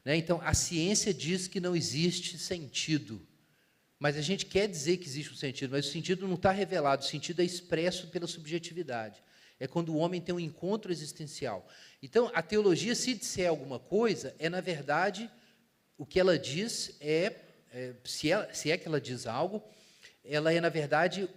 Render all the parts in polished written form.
né? Então, a ciência diz que não existe sentido, mas a gente quer dizer que existe um sentido, mas o sentido não está revelado, o sentido é expresso pela subjetividade. É quando o homem tem um encontro existencial. Então, a teologia, se disser alguma coisa, na verdade, o que ela diz se é que ela diz algo, ela na verdade,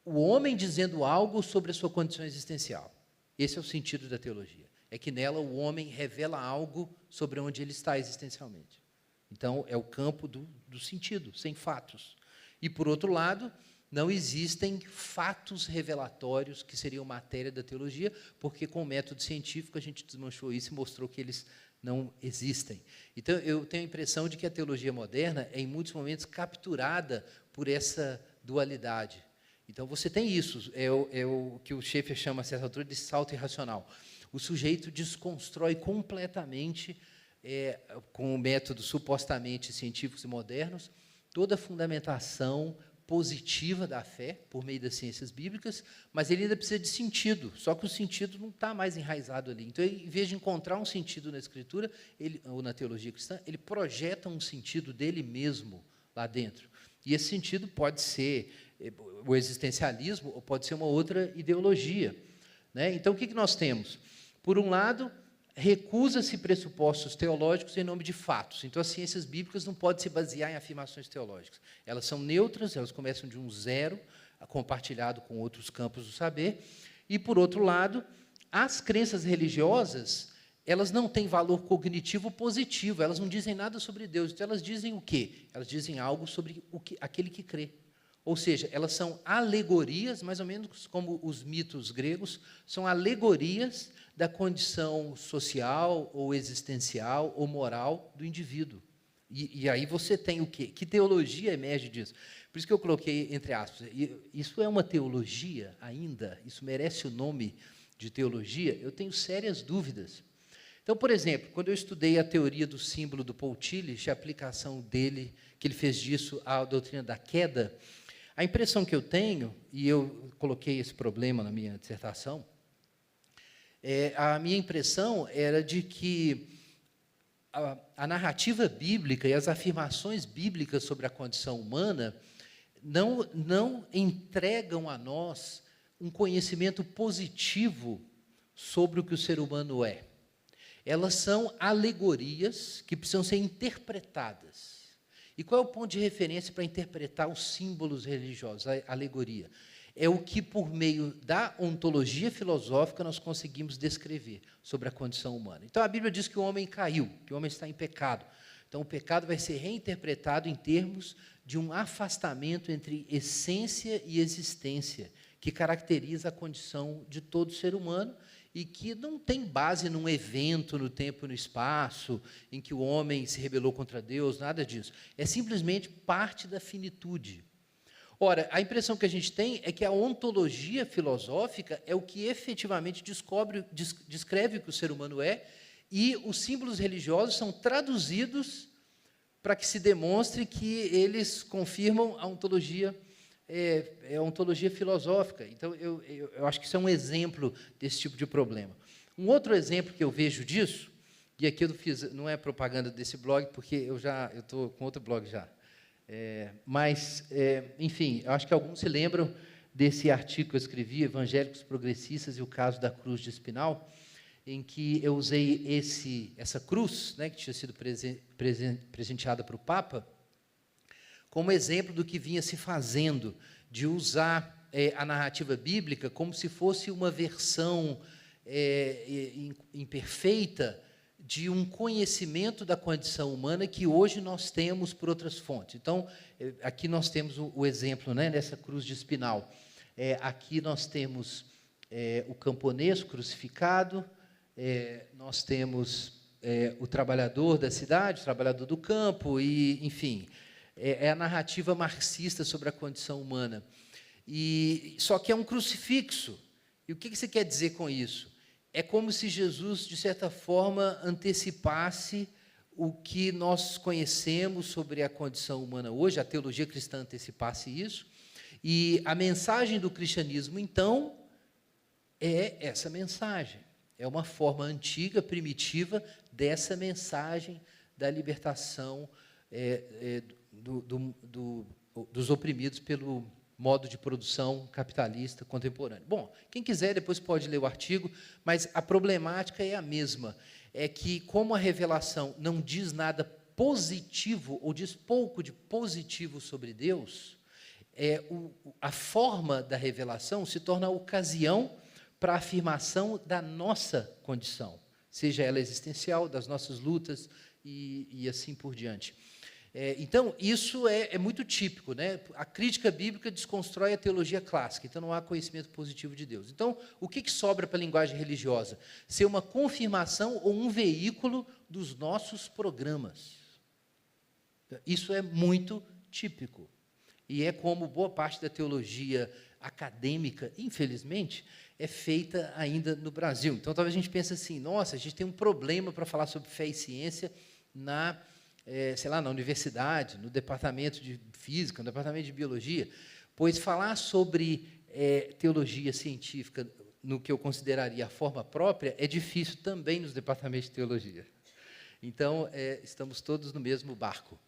o homem dizendo algo sobre a sua condição existencial. Esse é o sentido da teologia. É que nela o homem revela algo sobre onde ele está existencialmente. Então, é o campo do sentido, sem fatos. E, por outro lado, não existem fatos revelatórios que seriam matéria da teologia, porque com o método científico a gente desmanchou isso e mostrou que eles não existem. Então, eu tenho a impressão de que a teologia moderna é, em muitos momentos, capturada por essa dualidade. Então, você tem isso, é o que o Schaeffer chama, a certa altura, de salto irracional. O sujeito desconstrói completamente, com métodos supostamente científicos e modernos, toda a fundamentação positiva da fé, por meio das ciências bíblicas, mas ele ainda precisa de sentido, só que o sentido não está mais enraizado ali. Então, em vez de encontrar um sentido na Escritura, ou na teologia cristã, ele projeta um sentido dele mesmo lá dentro. E esse sentido pode ser o existencialismo, ou pode ser uma outra ideologia, né? Então, o que nós temos? Por um lado, recusa-se pressupostos teológicos em nome de fatos. Então, as ciências bíblicas não podem se basear em afirmações teológicas. Elas são neutras, elas começam de um zero, compartilhado com outros campos do saber. E, por outro lado, as crenças religiosas, elas não têm valor cognitivo positivo, elas não dizem nada sobre Deus. Então, elas dizem o quê? Elas dizem algo sobre aquele que crê. Ou seja, elas são alegorias, mais ou menos como os mitos gregos, são alegorias da condição social, ou existencial, ou moral do indivíduo. E aí você tem o quê? Que teologia emerge disso? Por isso que eu coloquei entre aspas. Isso é uma teologia ainda? Isso merece o nome de teologia? Eu tenho sérias dúvidas. Então, por exemplo, quando eu estudei a teoria do símbolo do Paul Tillich, a aplicação dele, que ele fez disso à doutrina da queda, a impressão que eu tenho, e eu coloquei esse problema na minha dissertação, a minha impressão era de que a narrativa bíblica e as afirmações bíblicas sobre a condição humana não entregam a nós um conhecimento positivo sobre o que o ser humano é. Elas são alegorias que precisam ser interpretadas. E qual é o ponto de referência para interpretar os símbolos religiosos, a alegoria? É o que, por meio da ontologia filosófica, nós conseguimos descrever sobre a condição humana. Então, a Bíblia diz que o homem caiu, que o homem está em pecado. Então, o pecado vai ser reinterpretado em termos de um afastamento entre essência e existência, que caracteriza a condição de todo ser humano e que não tem base num evento no tempo e no espaço, em que o homem se rebelou contra Deus, nada disso. É simplesmente parte da finitude. Ora, a impressão que a gente tem é que a ontologia filosófica é o que efetivamente descreve o que o ser humano é, e os símbolos religiosos são traduzidos para que se demonstre que eles confirmam a ontologia a ontologia filosófica. Então, eu acho que isso é um exemplo desse tipo de problema. Um outro exemplo que eu vejo disso, e aqui eu não é propaganda desse blog, porque eu estou com outro blog já. Enfim, eu acho que alguns se lembram desse artigo que eu escrevi, Evangélicos Progressistas e o Caso da Cruz de Espinal, em que eu usei essa cruz, né, que tinha sido presenteada para o Papa, como exemplo do que vinha se fazendo, de usar a narrativa bíblica como se fosse uma versão imperfeita de um conhecimento da condição humana que hoje nós temos por outras fontes. Então, aqui nós temos o exemplo, né, nessa cruz de espinal. Aqui nós temos o camponês crucificado, nós temos o trabalhador da cidade, o trabalhador do campo, e, enfim, é a narrativa marxista sobre a condição humana. Só que é um crucifixo. E o que você quer dizer com isso? É como se Jesus, de certa forma, antecipasse o que nós conhecemos sobre a condição humana hoje, a teologia cristã antecipasse isso, e a mensagem do cristianismo, então, é essa mensagem. É uma forma antiga, primitiva, dessa mensagem da libertação dos oprimidos pelo modo de produção capitalista contemporâneo. Bom, quem quiser depois pode ler o artigo, mas a problemática é a mesma, é que como a revelação não diz nada positivo, ou diz pouco de positivo sobre Deus, a forma da revelação se torna a ocasião para a afirmação da nossa condição, seja ela existencial, das nossas lutas e assim por diante. Então, isso é muito típico, né? A crítica bíblica desconstrói a teologia clássica, então não há conhecimento positivo de Deus. Então, o que sobra para a linguagem religiosa? Ser uma confirmação ou um veículo dos nossos programas. Isso é muito típico. E é como boa parte da teologia acadêmica, infelizmente, é feita ainda no Brasil. Então, talvez a gente pense assim, nossa, a gente tem um problema para falar sobre fé e ciência na universidade, no departamento de física, no departamento de biologia, pois falar sobre teologia científica, no que eu consideraria a forma própria, é difícil também nos departamentos de teologia. Então, estamos todos no mesmo barco.